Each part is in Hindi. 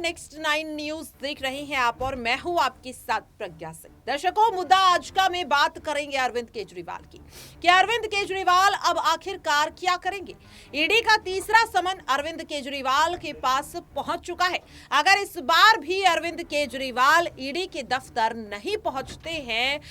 नेक्स्ट 9 न्यूज देख रहे हैं आप और मैं हूं आपके साथ प्रज्ञा सिंह। दर्शकों, मुद्दा आज का में बात करेंगे अरविंद केजरीवाल की कि अरविंद केजरीवाल अब आखिरकार क्या करेंगे। ईडी का तीसरा समन अरविंद केजरीवाल के पास पहुंच चुका है। अगर इस बार भी अरविंद केजरीवाल ईडी के दफ्तर नहीं पहुंचते हैं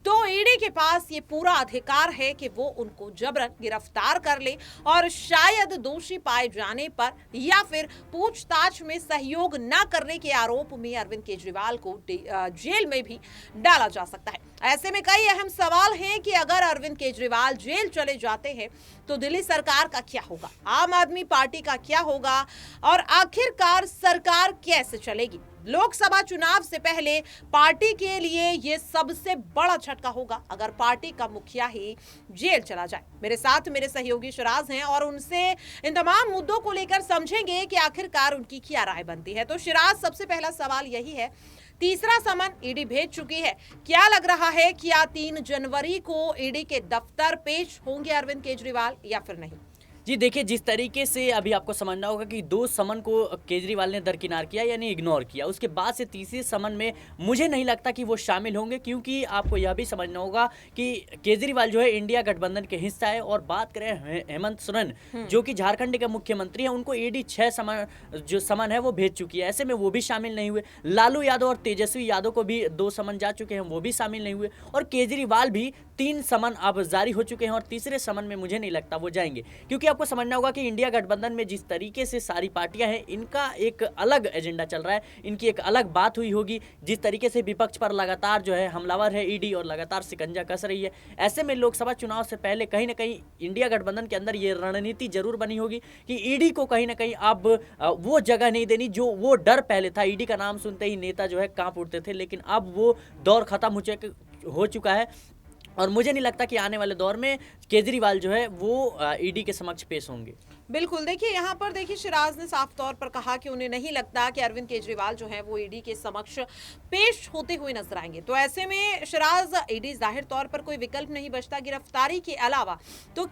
तो ईडी के पास ये पूरा अधिकार है कि वो उनको जबरन गिरफ्तार कर ले और शायद दोषी पाए जाने पर या फिर पूछताछ में सहयोग न करने के आरोप में अरविंद केजरीवाल को जेल में भी डाला जा सकता है। ऐसे में कई अहम सवाल हैं कि अगर अरविंद केजरीवाल जेल चले जाते हैं तो दिल्ली सरकार का क्या होगा, आम आदमी पार्टी का क्या होगा और आखिरकार सरकार कैसे चलेगी। लोकसभा चुनाव से पहले पार्टी के लिए यह सबसे बड़ा झटका होगा अगर पार्टी का मुखिया ही जेल चला जाए। मेरे साथ मेरे सहयोगी शिराज हैं और उनसे इन तमाम मुद्दों को लेकर समझेंगे कि आखिरकार उनकी क्या राय बनती है। तो शिराज, सबसे पहला सवाल यही है, तीसरा समन ईडी भेज चुकी है, क्या लग रहा है क्या 3 जनवरी को ईडी के दफ्तर पेश होंगे अरविंद केजरीवाल या फिर नहीं? जी देखिए, जिस तरीके से अभी आपको समझना होगा कि 2 समन को केजरीवाल ने दरकिनार किया यानी इग्नोर किया, उसके बाद से तीसरे समन में मुझे नहीं लगता कि वो शामिल होंगे, क्योंकि आपको यह भी समझना होगा कि केजरीवाल जो है इंडिया गठबंधन के हिस्सा है। और बात करें हेमंत सोरेन जो कि झारखंड के मुख्यमंत्री हैं, उनको ईडी 6 समन है वो भेज चुकी है, ऐसे में वो भी शामिल नहीं हुए। लालू यादव और तेजस्वी यादव को भी 2 समन जा चुके हैं, वो भी शामिल नहीं हुए। और केजरीवाल भी 3 समन अब जारी हो चुके हैं और तीसरे समन में मुझे नहीं लगता वो जाएंगे, क्योंकि आपको समझना होगा कि इंडिया गठबंधन में जिस तरीके से सारी पार्टियां हैं, इनका एक अलग एजेंडा चल रहा है, इनकी एक अलग बात हुई होगी। जिस तरीके से विपक्ष पर लगातार जो है हमलावर है ईडी और लगातार शिकंजा कस रही है, ऐसे में लोकसभा चुनाव से पहले कहीं ना कहीं इंडिया गठबंधन के अंदर ये रणनीति जरूर बनी होगी कि ईडी को कहीं ना कहीं अब वो जगह नहीं देनी जो वो डर पहले था। ईडी का नाम सुनते ही नेता जो है कांप उठते थे, लेकिन अब वो दौर खत्म हो चुका है और मुझे नहीं लगता कि आने वाले दौर में केजरीवाल जो है वो ईडी के समक्ष पेश होंगे। बिल्कुल, देखिए यहाँ पर देखिए शिराज ने साफ तौर पर कहा कि उन्हें नहीं लगता कि अरविंद केजरीवाल जो है वो ईडी के समक्ष पेश होते हुए नजर आएंगे। तो ऐसे में शिराज, ईडी जाहिर तौर पर कोई विकल्प नहीं बचता गिरफ्तारी के अलावा। तो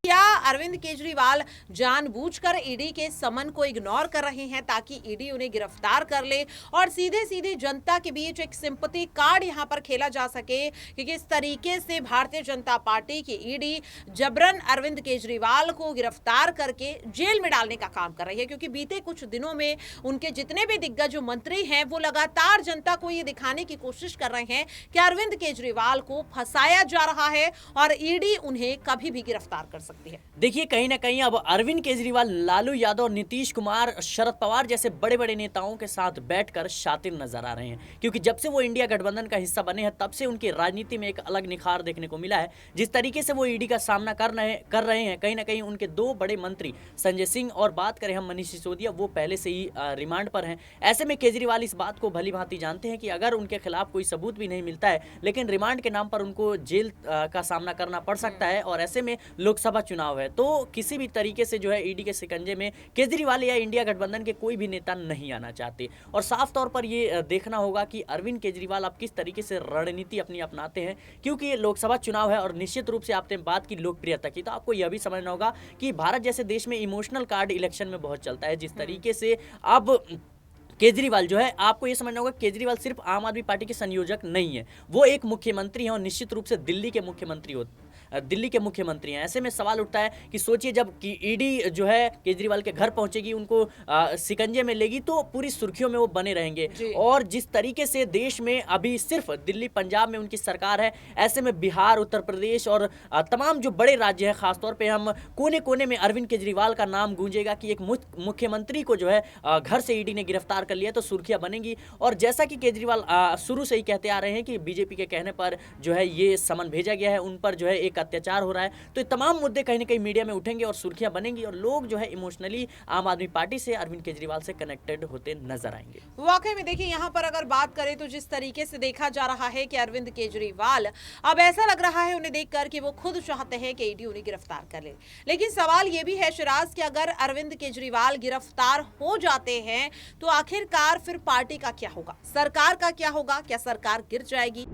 क्या अरविंद केजरीवाल जानबूझकर ईडी के समन को इग्नोर कर रहे हैं ताकि ईडी उन्हें गिरफ्तार कर ले और सीधे सीधे जनता के बीच एक सिंपैथी कार्ड यहां पर खेला जा सके कि किस तरीके से भारतीय जनता पार्टी की ईडी जबरन अरविंद केजरीवाल को गिरफ्तार करके जेल में डालने का काम कर रही है? क्योंकि बीते कुछ दिनों में उनके जितने भी दिग्गज मंत्री हैं वो लगातार जनता को ये दिखाने की कोशिश कर रहे हैं कि अरविंद केजरीवाल को फंसाया जा रहा है और ईडी उन्हें कभी भी गिरफ्तार कर सकती है। देखिए, कहीं ना कहीं अब अरविंद केजरीवाल लालू यादव, नीतीश कुमार, शरद पवार जैसे बड़े बड़े नेताओं के साथ बैठकर शातिर नजर आ रहे हैं, क्योंकि जब से वो इंडिया गठबंधन का हिस्सा बने हैं तब से उनकी राजनीति में एक अलग निखार देखने को मिला है। जिस तरीके से वो ईडी का सामना कर रहे हैं, कहीं ना कहीं उनके 2 बड़े मंत्री संजय सिंह और बात करें हम मनीष सिसोदिया, वो पहले से ही रिमांड पर हैं। ऐसे में केजरीवाल इस बात को भली भांति जानते हैं कि अगर उनके खिलाफ कोई सबूत भी नहीं मिलता है लेकिन रिमांड के नाम पर उनको जेल का सामना करना पड़ सकता है और ऐसे में लोकसभा चुनाव है, तो किसी भी तरीके से जो है ईडी के शिकंजे में केजरीवाल या इंडिया गठबंधन के कोई भी नेता नहीं आना चाहते। और साफ तौर पर ये देखना होगा कि अरविंद केजरीवाल अब किस तरीके से रणनीति अपनी अपनाते हैं, क्योंकि ये लोकसभा चुनाव है। और निश्चित रूप से आपने बात की लोकप्रियता की, तो आपको यह भी समझना होगा कि भारत जैसे देश में इमोशनल कार्ड इलेक्शन में बहुत चलता है। जिस तरीके से अब केजरीवाल जो है, आपको ये समझना होगा केजरीवाल सिर्फ आम आदमी पार्टी के संयोजक नहीं है, वो एक मुख्यमंत्री हैं और निश्चित रूप से दिल्ली के मुख्यमंत्री हैं। ऐसे में सवाल उठता है कि सोचिए, जब कि ईडी जो है केजरीवाल के घर पहुंचेगी, उनको शिकंजे में लेगी, तो पूरी सुर्खियों में वो बने रहेंगे। और जिस तरीके से देश में अभी सिर्फ दिल्ली पंजाब में उनकी सरकार है, ऐसे में बिहार, उत्तर प्रदेश और तमाम जो बड़े राज्य हैं, खासतौर पर हम कोने कोने में अरविंद केजरीवाल का नाम गूंजेगा कि एक मुख्यमंत्री को जो है घर से ईडी ने गिरफ्तार कर लिया, तो सुर्खियां बनेंगी। और जैसा कि केजरीवाल शुरू से ही कहते आ रहे हैं कि बीजेपी के कहने पर जो है ये समन भेजा गया है, उन पर जो है एक अत्याचार हो रहा है, तो ये तमाम मुद्दे कहीं ना कहीं मीडिया में उठेंगे और सुर्खियां बनेंगी और लोग जो है इमोशनली आम आदमी पार्टी से, अरविंद केजरीवाल से कनेक्टेड होते नजर आएंगे। वाकई में देखिए, यहाँ पर अगर बात करें तो जिस तरीके से देखा जा रहा है कि अरविंद केजरीवाल, अब ऐसा लग रहा है उन्हें देखकर कि वो खुद चाहते हैं कि ईडी उन्हें गिरफ्तार कर ले। लेकिन सवाल ये भी है शिराज कि अगर अरविंद केजरीवाल गिरफ्तार हो जाते हैं तो आखिरकार फिर पार्टी का क्या होगा, सरकार का क्या होगा? क्या सरकार गिर जाएगी?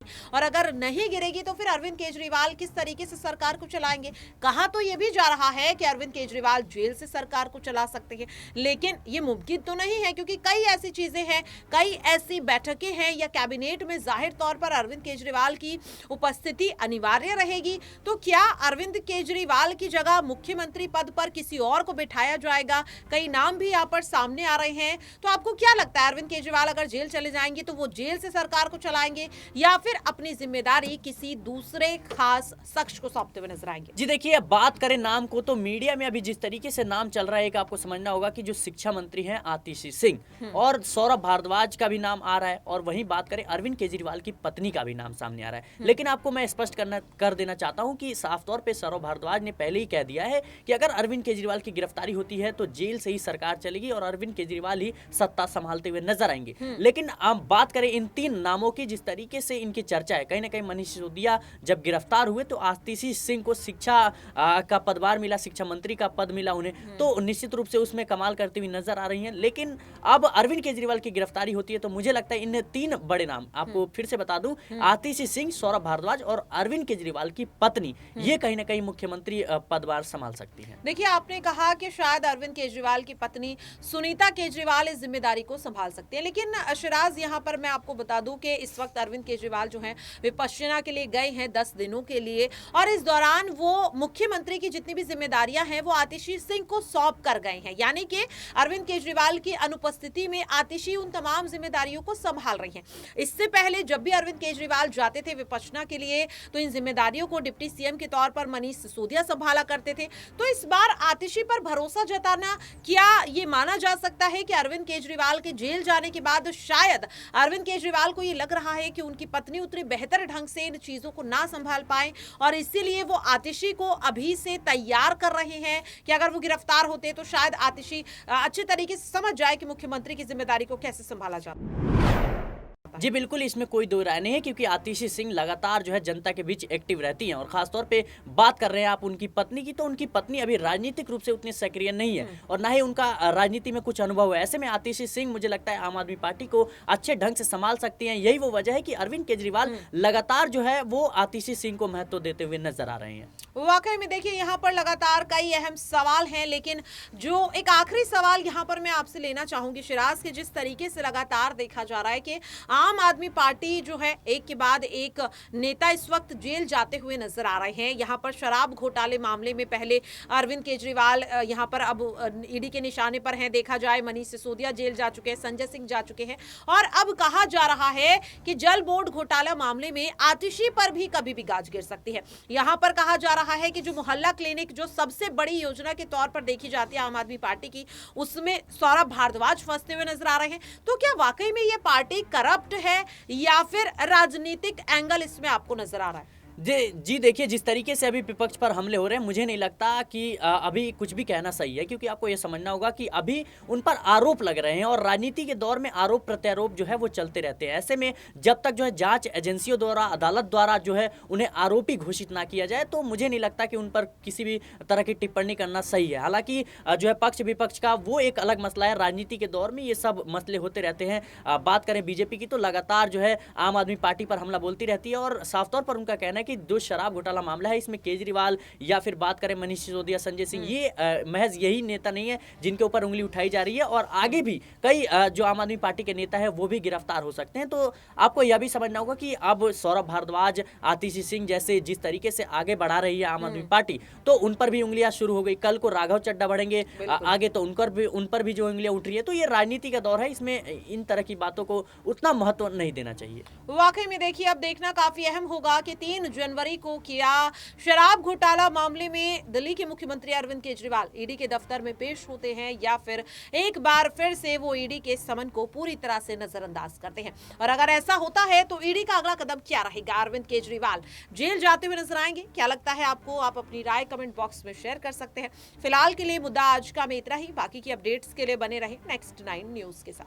और अगर नहीं गिरेगी तो फिर अरविंद केजरीवाल किस तरीके से सरकार को चलाएंगे। कहा तो ये भी जा रहा है कि अरविंद केजरीवाल जेल से सरकार को चला सकते हैं, लेकिन ये मुमकिन तो नहीं है, क्योंकि कई ऐसी चीजें हैं, कई ऐसी बैठकें हैं या कैबिनेट में जाहिर तौर पर अरविंद केजरीवाल की उपस्थिति अनिवार्य रहेगी। तो क्या अरविंद केजरीवाल की जगह मुख्यमंत्री पद पर किसी और को बिठाया जाएगा? कई नाम भी यहाँ पर सामने आ रहे हैं। तो आपको क्या लगता है, अरविंद केजरीवाल अगर जेल चले जाएंगे तो वो जेल से सरकार को चलाएंगे या फिर अपनी जिम्मेदारी किसी दूसरे खास शख्स को सौंपते हुए नजर आएंगे? जी देखिए, बात करें नाम को तो मीडिया में अभी जिस तरीके से नाम चल रहा है, एक आपको समझना होगा कि जो शिक्षा मंत्री हैं आतिशी सिंह और सौरभ भारद्वाज का भी नाम आ रहा है, और वहीं बात करें अरविंद केजरीवाल की पत्नी का भी नाम सामने आ रहा है। लेकिन आपको मैं स्पष्ट कर देना चाहता हूं कि साफ तौर पे सौरभ भारद्वाज ने पहले ही कह दिया है कि अगर अरविंद केजरीवाल की गिरफ्तारी होती है तो जेल से ही सरकार चलेगी और अरविंद केजरीवाल ही सत्ता संभालते हुए नजर आएंगे। लेकिन आप बात करें इन तीन नामों की, जिस तरीके से इनकी चर्चा है, कहीं ना कहीं मनीष सिसोदिया जब गिरफ्तार हुए तो आतिशी सिंह को शिक्षा का पदभार मिला, शिक्षा मंत्री का पद मिला उन्हें, तो निश्चित रूप से उसमें कमाल करती हुई नजर आ रही हैं। लेकिन अब अरविंद केजरीवाल की गिरफ्तारी होती है तो मुझे लगता है इन तीन बड़े नाम, आपको फिर से बता दूं, आतिशी सिंह, सौरभ भारद्वाज और अरविंद केजरीवाल की पत्नी, ये कहीं ना कहीं मुख्यमंत्री पदभार संभाल सकती हैं। देखिए, आपने कहा कि शायद अरविंद केजरीवाल की पत्नी सुनीता केजरीवाल इस जिम्मेदारी को संभाल सकती है, लेकिन शिराज, यहाँ पर मैं आपको बता दूं कि इस वक्त अरविंद केजरीवाल जो है विपश्यना के लिए गए हैं 10 दिनों के लिए, और इस दौरान वो मुख्यमंत्री की जितनी भी जिम्मेदारियां हैं वो आतिशी सिंह को सौंप कर गए हैं। यानी कि अरविंद केजरीवाल की अनुपस्थिति में आतिशी उन तमाम जिम्मेदारियों को संभाल रही हैं। इससे पहले जब भी अरविंद केजरीवाल जाते थे विपश्यना के लिए तो इन जिम्मेदारियों को डिप्टी सीएम के तौर पर मनीष सिसोदिया संभाला करते थे। तो इस बार आतिशी पर भरोसा जताना, क्या ये माना जा सकता है कि अरविंद केजरीवाल के जेल जाने के बाद शायद अरविंद केजरीवाल को ये लग रहा है कि उनकी पत्नी उतनी बेहतर ढंग से इन चीजों को ना संभाल पाए और इसीलिए वो आतिशी को अभी से तैयार कर रहे हैं कि अगर वो गिरफ्तार होते तो शायद आतिशी अच्छे तरीके से समझ जाए कि मुख्यमंत्री की जिम्मेदारी को कैसे संभाला जाता है? जी बिल्कुल, इसमें कोई दो राय नहीं है, क्योंकि आतिशी सिंह लगातार जो है जनता के बीच एक्टिव रहती हैं, और खासतौर पे बात कर रहे हैं आप उनकी पत्नी की, तो उनकी पत्नी अभी राजनीतिक रूप से उतनी सक्रिय नहीं है और ना ही उनका राजनीति में कुछ अनुभव है। ऐसे में आतिशी सिंह मुझे लगता है आम आदमी पार्टी को अच्छे ढंग से संभाल सकती हैं। यही वो वजह है कि अरविंद केजरीवाल लगातार जो है वो आतिशी सिंह को महत्व देते हुए नजर आ रहे हैं। वाकई में देखिए, यहाँ पर लगातार कई अहम सवाल हैं, लेकिन जो एक आखिरी सवाल यहाँ पर मैं आपसे लेना चाहूंगी शिराज, के जिस तरीके से लगातार देखा जा रहा है कि आम आदमी पार्टी जो है एक के बाद एक नेता इस वक्त जेल जाते हुए नजर आ रहे हैं। यहाँ पर शराब घोटाले मामले में पहले अरविंद केजरीवाल यहाँ पर अब ईडी के निशाने पर हैं, देखा जाए मनीष सिसोदिया जेल जा चुके हैं, संजय सिंह जा चुके हैं, और अब कहा जा रहा है कि जल बोर्ड घोटाला मामले में आतिशी पर भी कभी भी गाज गिर सकती है। यहाँ पर कहा जा रहा है कि जो मोहल्ला क्लिनिक जो सबसे बड़ी योजना के तौर पर देखी जाती है आम आदमी पार्टी की, उसमें सौरभ भारद्वाज फंसते हुए नजर आ रहे हैं। तो क्या वाकई में ये पार्टी करप्ट है या फिर राजनीतिक एंगल इसमें आपको नजर आ रहा है? जी देखिए, जिस तरीके से अभी विपक्ष पर हमले हो रहे हैं, मुझे नहीं लगता कि अभी कुछ भी कहना सही है, क्योंकि आपको ये समझना होगा कि अभी उन पर आरोप लग रहे हैं और राजनीति के दौर में आरोप प्रत्यारोप जो है वो चलते रहते हैं। ऐसे में जब तक जो है जांच एजेंसियों द्वारा, अदालत द्वारा जो है उन्हें आरोपी घोषित ना किया जाए, तो मुझे नहीं लगता कि उन पर किसी भी तरह की टिप्पणी करना सही है। हालांकि जो है पक्ष विपक्ष का वो एक अलग मसला है, राजनीति के दौर में ये सब मसले होते रहते हैं। बात करें बीजेपी की तो लगातार जो है आम आदमी पार्टी पर हमला बोलती रहती है, और साफ तौर पर उनका कहना है कि जो शराब घोटाला मामला है इसमें केजरीवाल या फिर बात करें मनीष सिसोदिया, संजय सिंह, ये महज यही नेता नहीं है जिनके ऊपर उंगली उठाई जा रही है, और आगे भी कई जो आम आदमी पार्टी के नेता है वो भी गिरफ्तार हो सकते हैं। तो आपको यह भी समझना होगा कि अब सौरभ भारद्वाज, आतिशी सिंह जैसे जिस तरीके से आगे बढ़ा रही है आम आदमी पार्टी, तो उन पर भी उंगलियां शुरू हो गई। कल को राघव चड्ढा बढ़ेंगे आगे तो उन पर भी जो उंगलियां उठ रही है। तो ये राजनीति का दौर है, इसमें इन तरह की बातों को उतना महत्व नहीं देना चाहिए। वाकई में देखिए, अब देखना काफी अहम होगा कि 3 जनवरी को किया शराब घोटाला मामले में दिल्ली के मुख्यमंत्री अरविंद केजरीवाल ईडी के दफ्तर में पेश होते हैं या फिर एक बार फिर से वो ईडी के समन को पूरी तरह से नजरअंदाज करते हैं। और अगर ऐसा होता है तो ईडी का अगला कदम क्या रहेगा? अरविंद केजरीवाल जेल जाते हुए नजर आएंगे? क्या लगता है आपको? आप अपनी राय कमेंट बॉक्स में शेयर कर सकते हैं। फिलहाल के लिए मुद्दा आज का में इतना ही। बाकी की अपडेट्स के लिए बने रहे नेक्स्ट 9 न्यूज के साथ।